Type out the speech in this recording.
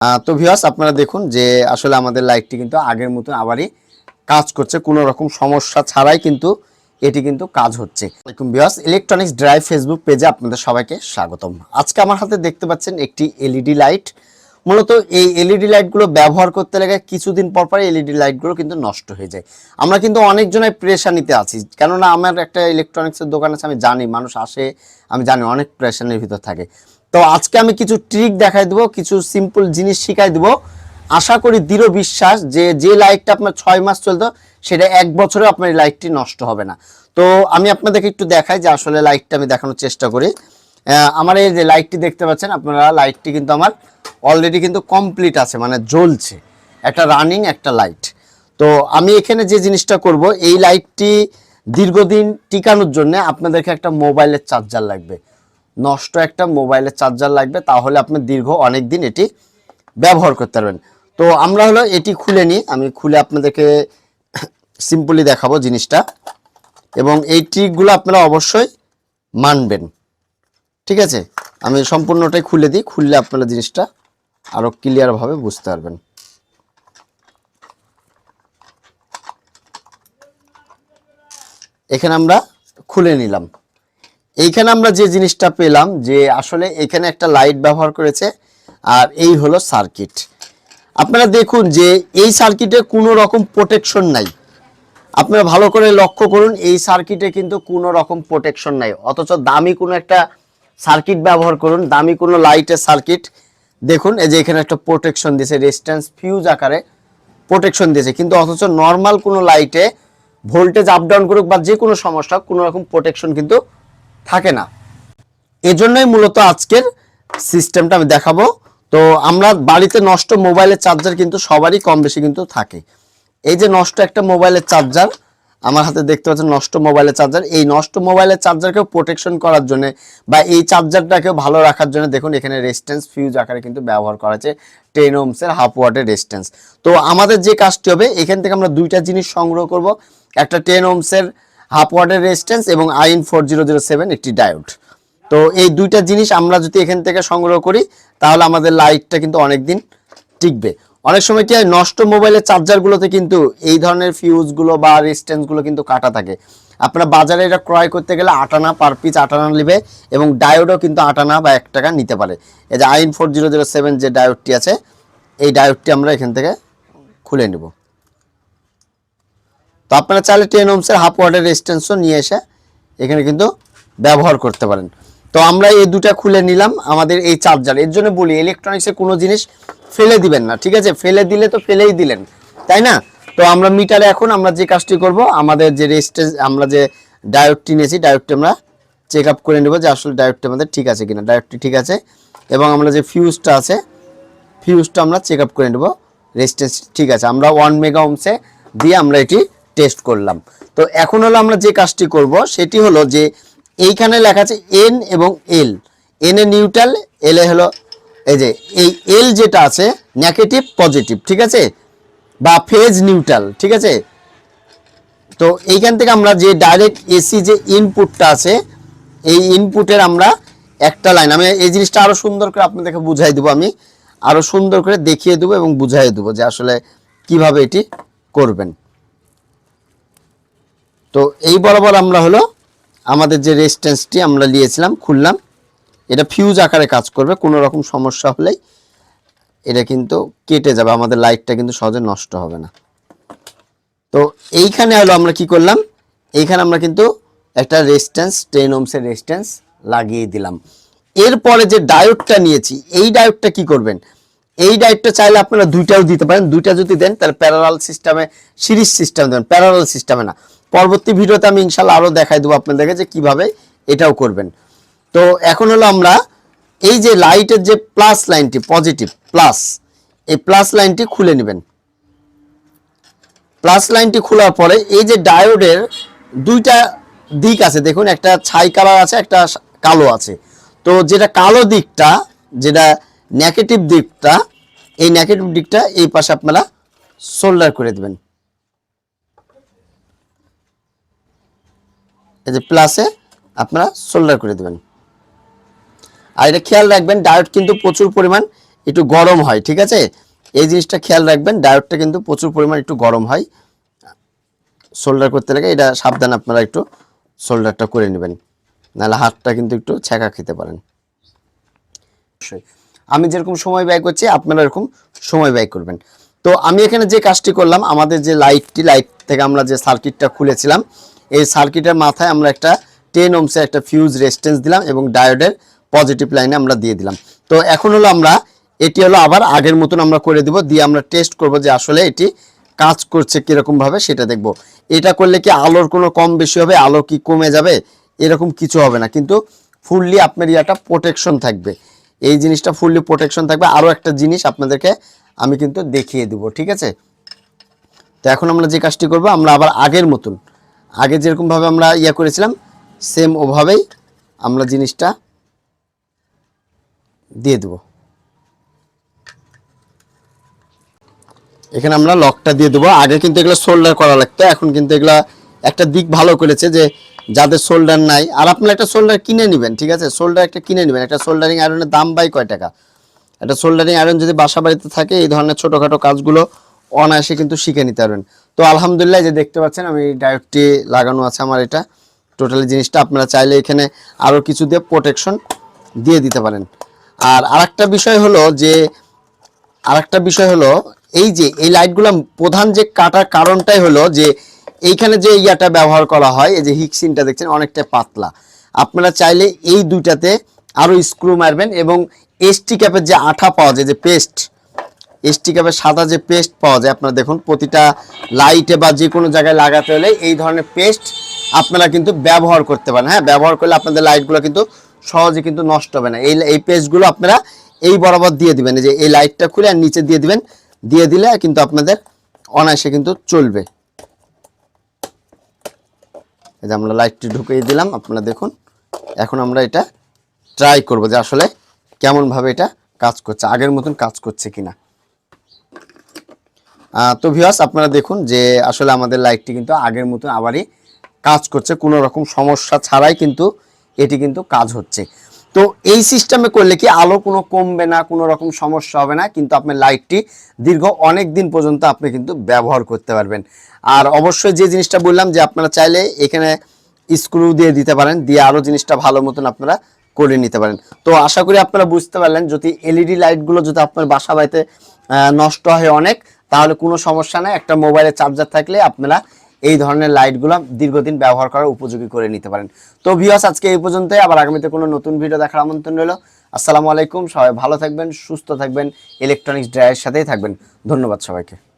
তো ভিউয়ার্স আপনারা দেখুন যে আসলে আমাদের লাইটটি কিন্তু আগের মতো আবারই কাজ করছে, কোনো রকম সমস্যা ছাড়াই কিন্তু এটি কিন্তু কাজ হচ্ছে। আসসালামু আলাইকুম ভিউয়ার্স, ইলেকট্রনিক্স ড্রাইভ ফেসবুক পেজে আপনাদের সবাইকে স্বাগতম। আজকে আমার হাতে দেখতে পাচ্ছেন একটি এলইডি লাইট। মূলত এই এলইডি লাইটগুলো ব্যবহার করতে লাগে কিছুদিন পর পর এলইডি লাইটগুলো কিন্তু নষ্ট হয়ে যায়। আমরা কিন্তু অনেকজনের প্রেশানিতে আছি, কেননা আমার একটা ইলেকট্রনিক্সের দোকান আছে, আমি জানি মানুষ আসে, আমি জানি অনেক প্রেশানির ভিতর থাকে। তো আজকে আমি কিছু ট্রিক দেখাই দেবো, কিছু সিম্পল জিনিস শিখাই দেবো। আশা করি দৃঢ় বিশ্বাস যে লাইটটা আপনার 6 মাস চলতো সেটা 1 বছরে আপনার এই লাইটটি নষ্ট হবে না। তো আমি আপনাদেরকে একটু দেখাই যে আসলে লাইটটা আমি দেখানোর চেষ্টা করি। আমার এই যে লাইটটি দেখতে পাচ্ছেন আপনারা, লাইটটি কিন্তু আমার অলরেডি কিন্তু কমপ্লিট আছে, মানে জ্বলছে, একটা রানিং একটা লাইট। তো আমি এখানে যে জিনিসটা করব, এই লাইটটি দীর্ঘদিন টিকানোর জন্য আপনাদেরকে একটা মোবাইলের চার্জার লাগবে, নষ্ট একটা মোবাইলের চার্জার লাগবে, তাহলে আপনি দীর্ঘ অনেক দিন এটি ব্যবহার করতে পারবেন। তো আমরা হলো এটি খুলে নিই, আমি খুলে আপনাদেরকে সিম্পলি দেখাবো জিনিসটা, এবং এই ট্রিকগুলো আপনারা অবশ্যই মানবেন, ঠিক আছে? আমি সম্পূর্ণটাই খুলে দিই, খুললে আপনারা জিনিসটা আরও ক্লিয়ারভাবে বুঝতে পারবেন। এখানে আমরা খুলে নিলাম। এইখানে আমরা যে জিনিসটা পেলাম যে আসলে এখানে একটা লাইট ব্যবহার করেছে, আর এই হলো সার্কিট। আপনারা দেখুন যে এই সার্কিটে কোনো রকম প্রোটেকশন নাই। আপনারা ভালো করে লক্ষ্য করুন, এই সার্কিটে কিন্তু কোনো রকম প্রোটেকশন নাই, অথচ দামি কোনো একটা সার্কিট ব্যবহার করুন, দামি কোনো লাইটের সার্কিট দেখুন, এই যে এখানে একটা প্রোটেকশন দিয়েছে, রেজিস্ট্যান্স ফিউজ আকারে প্রোটেকশন দিয়েছে, কিন্তু অথচ নর্মাল কোনো লাইটে ভোল্টেজ আপ ডাউন করুক বা যে কোনো সমস্যা, কোনো রকম প্রোটেকশন কিন্তু থাকে না। এজন্যই মূলত আজকের সিস্টেমটা আমি দেখাবো। তো আমরা বাড়িতে নষ্ট মোবাইলের চার্জার কিন্তু সবারই কম বেশি কিন্তু থাকে। এই যে নষ্ট একটা মোবাইলের চার্জার আমার হাতে দেখতে পাচ্ছেন, নষ্ট মোবাইলের চার্জার। এই নষ্ট মোবাইলের চার্জারকেও প্রোটেকশন করার জন্য বা এই চার্জারটাকেও ভালো রাখার জন্য দেখুন এখানে রেজিস্ট্যান্স ফিউজ আকারে কিন্তু ব্যবহার করা আছে 10 ওহমসের হাফ ওয়াটের রেজিস্ট্যান্স। তো আমাদের যে কাজটি হবে, এখান থেকে আমরা দুইটা জিনিস সংগ্রহ করব, একটা 10 ওহমসের হাফ ওয়াটের রেজিস্ট্যান্স এবং আইন 4007 একটি ডায়োড। তো এই দুইটা জিনিস আমরা যদি এখান থেকে সংগ্রহ করি তাহলে আমাদের লাইটটা কিন্তু অনেক দিন টিকবে। অনেক সময় কি হয়, নষ্ট মোবাইলের চার্জারগুলোতে কিন্তু এই ধরনের ফিউজগুলো বা রেজিস্ট্যান্সগুলো কিন্তু কাটা থাকে। আপনারা বাজারে এটা ক্রয় করতে গেলে 8 আনা পার পিস 8 আনা নেবে, এবং ডায়োডও কিন্তু 8 আনা বা 1 টাকা নিতে পারে। এই যে আইন 4007 যে ডায়োডটি আছে, এই ডায়োডটি আমরা এখান থেকে খুলে নেব। তো আপনারা চাইলে 10 ওহমসের হাফ ওয়াটের রেজিস্ট্যান্সও নিয়ে এসে এখানে কিন্তু ব্যবহার করতে পারেন। তো আমরা এই দুটা খুলে নিলাম আমাদের এই চার্জার। এর জন্য বলি ইলেকট্রনিক্সের কোনো জিনিস ফেলে দিবেন না, ঠিক আছে? ফেলে দিলে তো ফেলেই দিলেন, তাই না? তো আমরা মিটারে এখন আমরা যে কাজটি করব, আমাদের যে রেজিস্ট্যান্স আমরা যে ডায়োডটি নিয়েছি, ডায়োডটি আমরা চেক আপ করে নেব যে আসলে ডায়োডটি আমাদের ঠিক আছে কিনা। ডায়োডটি ঠিক আছে, এবং আমরা যে ফিউজটা আছে, ফিউজটা আমরা চেক আপ করে নেব, রেজিস্ট্যান্স ঠিক আছে। আমরা 1 মেগা ওহমসে দিয়ে আমরা এটি টেস্ট করলাম। তো এখন হলো আমরা যে কাজটি করব সেটি হলো যে এইখানে লেখা আছে এন এবং এল, এন এ নিউট্রাল, এল এ হলো এই যে এই এল যেটা আছে নেগেটিভ পজিটিভ, ঠিক আছে, বা ফেজ নিউট্রাল, ঠিক আছে। তো এইখান থেকে আমরা যে ডাইরেক্ট এসি যে ইনপুটটা আছে, এই ইনপুটের আমরা একটা লাইন, আমি এই জিনিসটা আরো সুন্দর করে আপনাদেরকে বুঝাই দেবো, আমি আরো সুন্দর করে দেখিয়ে দেবো এবং বুঝাই দেবো যে আসলে কিভাবে এটি করবেন। তো এই বরাবর আমরা হলো আমাদের যে রেজিস্ট্যান্সটি আমরা নিয়েছিলাম খুললাম, এটা ফিউজ আকারে কাজ করবে, কোনো রকম সমস্যা হলেই এটা কিন্তু কেটে যাবে, আমাদের লাইটটা কিন্তু সহজে নষ্ট হবে না। তো এইখানে হলো আমরা কি করলাম, এইখানে আমরা কিন্তু একটা রেজিস্ট্যান্স 10 ওহমসের রেজিস্ট্যান্স লাগিয়ে দিলাম। এরপরে যে ডায়োডটা নিয়েছি, এই ডায়োডটা কি করবেন, এই ডায়োডটা চাইলে আপনারা দুইটাও দিতে পারেন। দুইটা যদি দেন তাহলে প্যারালাল সিস্টেমে, সিরিজ সিস্টেম দেবেন, প্যারালাল সিস্টেমে না। পরবর্তী ভিডিওতে আমি ইনশাল্লাহ আরও দেখাই দেবো আপনাদেরকে যে কীভাবে এটাও করবেন। তো এখন হলো আমরা এই যে লাইটের যে প্লাস লাইনটি, পজিটিভ প্লাস, এই প্লাস লাইনটি খুলে নেবেন। প্লাস লাইনটি খোলার পরে এই যে ডায়োডের দুইটা দিক আছে দেখুন, একটা ছাই কালার আছে, একটা কালো আছে। তো যেটা কালো দিকটা, যেটা নেগেটিভ দিকটা, এই নেগেটিভ দিকটা এই পাশে আপনারা সোল্ডার করে দেবেন, এই যে প্লাসে আপনারা সোল্ডার করে দেবেন। আর এটা খেয়াল রাখবেন, ডায়োড কিন্তু প্রচুর পরিমাণ একটু গরম হয়, ঠিক আছে? এই জিনিসটা খেয়াল রাখবেন, ডায়োডটা কিন্তু প্রচুর পরিমাণ একটু গরম হয় সোল্ডার করতে লাগে। এটা সাবধান আপনারা একটু সোল্ডারটা করে নেবেন, নাহলে হাতটা কিন্তু একটু ছ্যাঁকা খেতে পারেন। আমি যেরকম সময় ব্যয় করছি আপনারা এরকম সময় ব্যয় করবেন। তো আমি এখানে যে কাজটি করলাম, আমাদের যে লাইট থেকে আমরা যে সার্কিটটা খুলেছিলাম, এই সার্কিটের মাথায় আমরা একটা 10 ওহমসের একটা ফিউজ রেজিস্ট্যান্স দিলাম এবং ডায়োডের পজিটিভ লাইনে আমরা দিয়ে দিলাম। তো এখন হলো আমরা এটি হলো আবার আগের মতন আমরা করে দিব, দিয়ে আমরা টেস্ট করব যে আসলে এটি কাজ করছে কীরকমভাবে সেটা দেখব। এটা করলে কি আলোর কোনো কম বেশি হবে, আলো কি কমে যাবে, এরকম কিছু হবে না, কিন্তু ফুললি আপনার ইয়াটা প্রোটেকশন থাকবে, এই জিনিসটা ফুললি প্রোটেকশন থাকবে। আরও একটা জিনিস আপনাদেরকে আমি কিন্তু দেখিয়ে দিব, ঠিক আছে? তো এখন আমরা যে কাজটি করব, আমরা আবার আগের মতন আগে যেরকমভাবে আমরা ইয়া করেছিলাম সেম ওভাবেই আমরা জিনিসটা দিয়ে দেব। এখানে আমরা লকটা দিয়ে দেবো। আগে কিন্তু এগুলো সোল্ডার করা লাগতো, এখন কিন্তু এগুলা একটা দিক ভালো করেছে যে যাদের সোল্ডার নাই, আর আপনারা একটা সোল্ডার কিনে নেবেন, ঠিক আছে? সোল্ডার একটা কিনে নেবেন। একটা সোল্ডারিং আয়রনের দাম বাই কয় টাকা? একটা সোল্ডারিং আয়রন যদি বাসা বাড়িতে থাকে, এই ধরনের ছোটোখাটো কাজগুলো অনায়াসে কিন্তু শিখে নিতে পারবেন। তো আলহামদুলিল্লাহ, যে দেখতে পাচ্ছেন আমি ডায়োডটি লাগানো আছে আমার, এটা টোটালি জিনিসটা আপনারা চাইলে এখানে আরও কিছু দিয়ে প্রোটেকশন দিয়ে দিতে পারেন। আর আরেকটা বিষয় হলো এই যে এই লাইটগুলো প্রধান যে কাটার কারণটাই হলো যে এইখানে যে ইয়াটা ব্যবহার করা হয়, এই যে হিক্সিনটা দেখছেন অনেকটা পাতলা। আপনারা চাইলে এই দুইটাতে আরও স্ক্রু মারবেন এবং এসটি ক্যাপের যে আঠা পাওয়া যায়, যে পেস্ট, এসটি ক্যাপের সাদা যে পেস্ট পাওয়া যায়, আপনারা দেখুন প্রতিটা লাইটে বা যে কোনো জায়গায় লাগাতে হলে এই ধরনের পেস্ট আপনারা কিন্তু ব্যবহার করতে পারেন। হ্যাঁ, ব্যবহার করলে আপনাদের লাইটগুলো কিন্তু সহজে কিন্তু নষ্ট হবে না। এই পেস্টগুলো আপনারা এই বরাবর দিয়ে দিবেন, এই যে এই লাইটটা খুলে আর নিচে দিয়ে দিবেন, দিয়ে দিলে কিন্তু আপনাদের অনায়াসে কিন্তু চলবে। এই যে আমরা লাইটটি ঢুকিয়ে দিলাম, আপনারা দেখুন। এখন আমরা এটা ট্রাই করব যে আসলে কেমনভাবে এটা কাজ করছে, আগের মতন কাজ করছে কিনা। তো ভিউয়ার্স, আপনারা দেখুন যে আসলে আমাদের লাইটটি কিন্তু আগের মতন আবারই কাজ করছে, কোনো রকম সমস্যা ছাড়াই কিন্তু এটি কিন্তু কাজ হচ্ছে। তো এই সিস্টেমে করলে কি আলো কোনো কমবে না, কোনো রকম সমস্যা হবে না, কিন্তু আপনার লাইটটি দীর্ঘ অনেক দিন পর্যন্ত আপনি কিন্তু ব্যবহার করতে পারবেন। আর অবশ্যই যে জিনিসটা বললাম যে আপনারা চাইলে এখানে স্ক্রু দিয়ে দিতে পারেন, দিয়ে আরও জিনিসটা ভালো মতন আপনারা করে নিতে পারেন। তো আশা করি আপনারা বুঝতে পারলেন, যদি এলইডি লাইটগুলো যদি আপনার বাসা বাড়িতে নষ্ট হয় অনেক, তাহলে কোনো সমস্যা নেই, একটা মোবাইলের চার্জার থাকলে আপনারা এই ধরনের লাইটগুলো দীর্ঘদিন ব্যবহার করার উপযোগী করে নিতে পারেন। তো ভিউয়ার্স, আজকে এই পর্যন্তই, আবার আগামীতে কোনো নতুন ভিডিও দেখার আমন্ত্রণ রইল। আসসালামু আলাইকুম, সবাই ভালো থাকবেন, সুস্থ থাকবেন, ইলেকট্রনিক্স ড্রাইয়ের সাথেই থাকবেন। ধন্যবাদ সবাইকে।